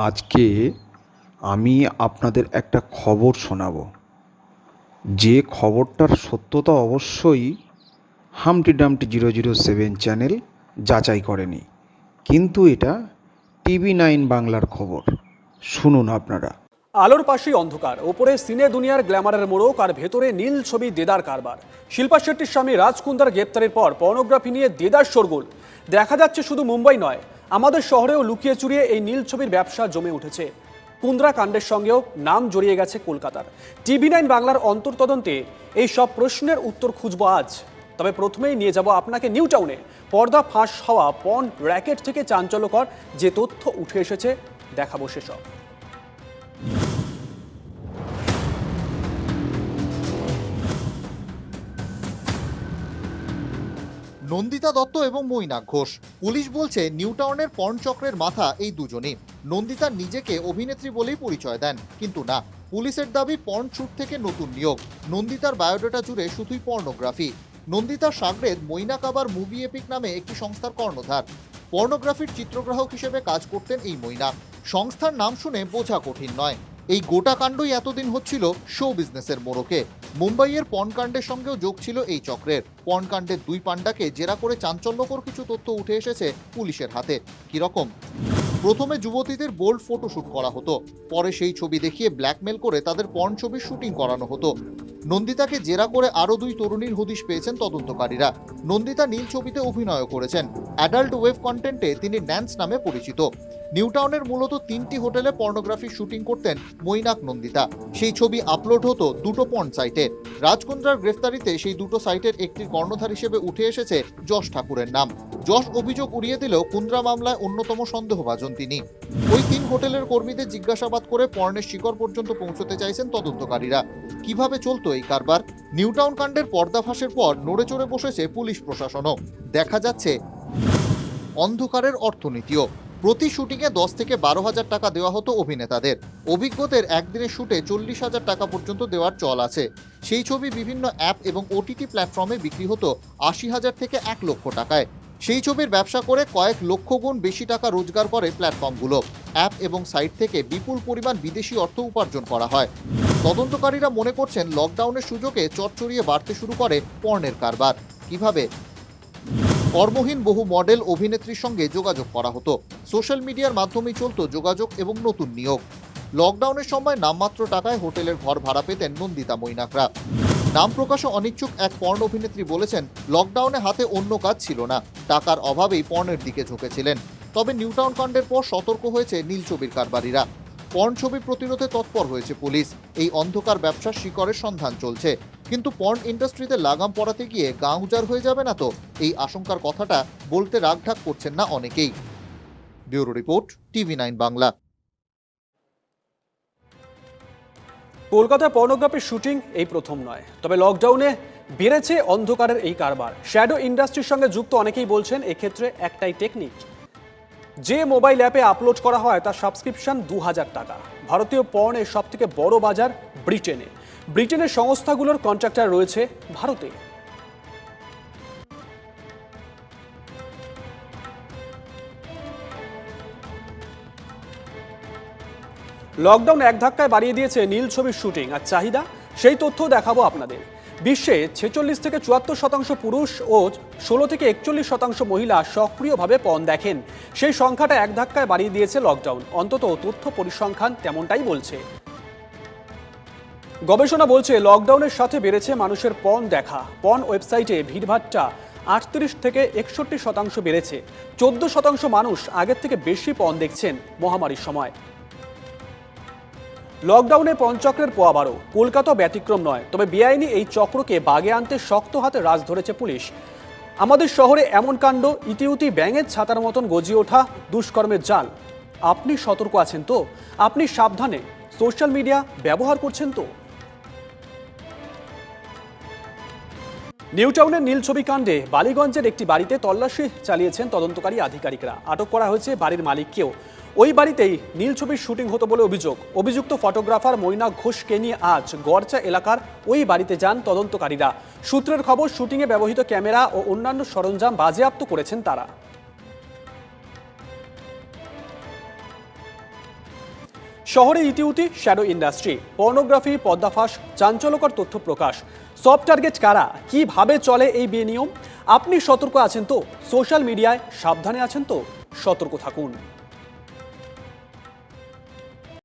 আজকে আমি আপনাদের একটা খবর শোনাবো, যে খবরটার সত্যতা অবশ্যই হামটি ডামটি 007 চ্যানেল যাচাই করেনি, কিন্তু এটা TV9 বাংলার খবর। শুনুন আপনারা। আলোর পাশেই অন্ধকার, ওপরে সিনে দুনিয়ার গ্ল্যামারের মোড়ক আর ভেতরে নীল ছবি দেদার কারবার। শিল্পা শেট্টির স্বামী রাজ কুন্দ্রার গ্রেপ্তারের পর পর্নোগ্রাফি নিয়ে দেদার শোরগোল দেখা যাচ্ছে। শুধু মুম্বাই নয়, আমাদের শহরেও লুকিয়ে চুরিয়ে এই নীল ছবির ব্যবসা জমে উঠেছে। কুন্দ্রা কাণ্ডের সঙ্গেও নাম জড়িয়ে গেছে কলকাতার। TV9 বাংলার অন্তর্তদন্তে এই সব প্রশ্নের উত্তর খুঁজব আজ। তবে প্রথমেই নিয়ে যাব আপনাকে নিউ টাউনে। পর্দা ফাঁস হওয়া পর্ন র্যাকেট থেকে চাঞ্চল্যকর যে তথ্য উঠে এসেছে, দেখাবো সেসব। নন্দিতা দত্ত এবং মৈনাক ঘোষ। পুলিশ বলছে নিউ টাউনের পর্ন চক্রের মাথা এই দুজনই। নন্দিতা নিজেকে অভিনেত্রী বলেই পরিচয় দেন, কিন্তু না, পুলিশের দাবি পর্ন শুট থেকে নতুন নিয়োগ। নন্দিতার বায়োডাটা জুড়ে শুধুই পর্নোগ্রাফি। নন্দিতার সাগরেদ মৈনাক আবার মুভি এপিক নামে একটি সংস্থার কর্ণধার। পর্নোগ্রাফির চিত্রগ্রাহক হিসেবে কাজ করতেন এই মৈনাক। সংস্থার নাম শুনে বোঝা কঠিন নয়, এই গোটা কাণ্ডই এতদিন হচ্ছিল শো বিজনেসের মোড়কে। মুম্বাইয়ের পর্নকাণ্ডের সঙ্গেও যোগ ছিল এই চক্রের। পর্নকাণ্ডের দুই পাণ্ডাকে জেরা করে চাঞ্চল্যকর কিছু তথ্য উঠে এসেছে পুলিশের হাতে। কিরকম? প্রথমে যুবতীদের বোল্ড ফটোশুট করা হতো, পরে সেই ছবি দেখিয়ে ব্ল্যাকমেল করে তাদের পর্ন ছবির শুটিং করানো হতো। নন্দিতাকে জেরা করে আরও দুই তরুণীর হদিশ পেয়েছেন তদন্তকারীরা। নন্দিতা নীল ছবিতে অভিনয় করেছেন। অ্যাডাল্ট ওয়েব কন্টেন্টে তিনি ন্যান্স নামে পরিচিত। নিউ টাউনের মূলত 3টি হোটেলে পর্নোগ্রাফি শুটিং করতেন মৈনাক নন্দিতা। সেই ছবি আপলোড হতো দুটো পর্ন সাইটে। রাজ কুন্দ্রার গ্রেফতারিতে সেই দুটো সাইটের একটির কর্ণধার হিসেবে উঠে এসেছে যশ ঠাকুরের নাম। যশ অভিযোগ উড়িয়ে দিলেও কুন্দ্রা মামলায় অন্যতম সন্দেহভাজন তিনি। ওই 3 হোটেলের কর্মীদের জিজ্ঞাসাবাদ করে পর্নের শিকড় পর্যন্ত পৌঁছতে চাইছেন তদন্তকারীরা। কিভাবে চলতো এই কারবার? নিউ টাউন কাণ্ডের পর্দাফাঁসের পর নড়ে চড়ে বসেছে পুলিশ প্রশাসনও। দেখা যাচ্ছে অন্ধকারের অর্থনীতিও। প্রতি শুটিংয়ে 10 থেকে 12,000 টাকা দেওয়া হতো অভিনেতাদের। অভিজ্ঞদের একদিনের শুটে 40,000 টাকা পর্যন্ত দেওয়ার চল আছে। সেই ছবি বিভিন্ন অ্যাপ এবং OTT প্ল্যাটফর্মে বিক্রি হতো 80,000 থেকে 1 লক্ষ টাকায়। সেই ছবির ব্যবসা করে কয়েক লক্ষ গুণ বেশি টাকা রোজগার করে প্ল্যাটফর্মগুলো। অ্যাপ এবং সাইট থেকে বিপুল পরিমাণ বিদেশি অর্থ উপার্জন করা হয়। তদন্তকারীরা মনে করছেন লকডাউনের সুযোগে চটচড়িয়ে বাড়তে শুরু করে পর্নের কারবার। কিভাবে? কর্মহীন বহু মডেল অভিনেত্রীর সঙ্গে যোগাযোগ করা হতো। সোশ্যাল মিডিয়ার মাধ্যমেই চলত যোগাযোগ এবং নতুন নিয়োগ। লকডাউনের সময় নামমাত্র টাকায় হোটেলের ঘর ভাড়া পেতেন নন্দিতা মৈনাকরা। নাম প্রকাশে অনিচ্ছুক এক পর্ন অভিনেত্রী বলেছেন, লকডাউনে হাতে অন্য কাজ ছিল না, টাকার অভাবেই পর্নের দিকে ঝুঁকেছিলেন। তবে নিউ টাউন কাণ্ডের পর সতর্ক হয়েছে নীল ছবির কারবারিরা। পর্ন ছবি প্রতিরোধে তৎপর হয়েছে পুলিশ। এই অন্ধকার ব্যবসার শিকড়ের সন্ধান চলছে। কিন্তু পর্ন ইন্ডাস্ট্রিতে লাগাম পড়াতে গিয়ে গা উজাড় হয়ে যাবে না তো? এই আশঙ্কার কথাটা বলতে রাগঢাক করছেন না অনেকেই। Bureau report, TV9 Bangla. কলকাতায় পর্নোগ্রাফির শুটিং এই প্রথম নয়, তবে লকডাউনে বেড়েছে অন্ধকারের এই কারবার। শ্যাডো ইন্ডাস্ট্রির সঙ্গে যুক্ত অনেকেই বলছেন এক্ষেত্রে একটাই টেকনিক। যে মোবাইল অ্যাপে আপলোড করা হয় তার সাবস্ক্রিপশন 2000 টাকা। ভারতীয় পর্নের সব থেকে বড় বাজার ব্রিটেনে। ব্রিটেনের সংস্থাগুলোর কন্ট্রাক্টর রয়েছে ভারতে। লকডাউন এক ধাক্কায় বাড়িয়ে দিয়েছে নীল ছবির শুটিং আর চাহিদা, সেই তথ্য দেখাবো আপনাদের। বিশ্বে 46 থেকে 74% পুরুষ ও 16 থেকে 41% মহিলা সক্রিয়ভাবে পর্ন দেখেন। সেই সংখ্যাটা এক ধাক্কায় বাড়িয়ে দিয়েছে লকডাউন, অন্তত তথ্য পরিসংখ্যান তেমনটাই বলছে। গবেষণা বলছে লকডাউনের সাথে বেড়েছে মানুষের পর্ন দেখা। পর্ন ওয়েবসাইটে ভিড়ভাট্টা 38 থেকে 61% বেড়েছে। 14% মানুষ আগের থেকে বেশি পর্ন দেখছেন মহামারীর সময়। লকডাউনে পর্নচক্রের পোয়াবারও কলকাতা ব্যতিক্রম নয়, তবে বেআইনি এই চক্রকে বাগে আনতে শক্ত হাতে রাজ ধরেছে পুলিশ। আমাদের শহরে এমন কাণ্ড ইতিউতি ব্যাঙের ছাতার মতন গজিয়ে ওঠা দুষ্কর্মের জাল। আপনি সতর্ক আছেন তো? আপনি সাবধানে সোশ্যাল মিডিয়া ব্যবহার করছেন তো? নিউ টাউনের নীল ছবি কাণ্ডে বালিগঞ্জের একটি বাড়িতে তল্লাশি চালিয়েছেন তদন্তকারী আধিকারিকরা। আটক করা হয়েছে বাড়ির মালিককেও। ওই বাড়িতেই নীল ছবির শুটিং হতো বলে অভিযোগ। অভিযুক্ত ফটোগ্রাফার মৈনাক ঘোষকে নিয়ে আজ গড়চা এলাকার ওই বাড়িতে যান তদন্তকারীরা। সূত্রের খবর, শুটিংয়ে ব্যবহৃত ক্যামেরা ও অন্যান্য সরঞ্জাম বাজেয়াপ্ত করেছেন তারা। শহরে ইতিউতি শ্যাডো ইন্ডাস্ট্রি, পর্নোগ্রাফি, পর্দাফাঁস, চাঞ্চল্যকর তথ্য প্রকাশ। সফট টার্গেট কারা, কিভাবে চলে এই বেনিয়ম? আপনি সতর্ক আছেন তো? সোশ্যাল মিডিয়ায় সাবধানে আছেন তো? সতর্ক থাকুন।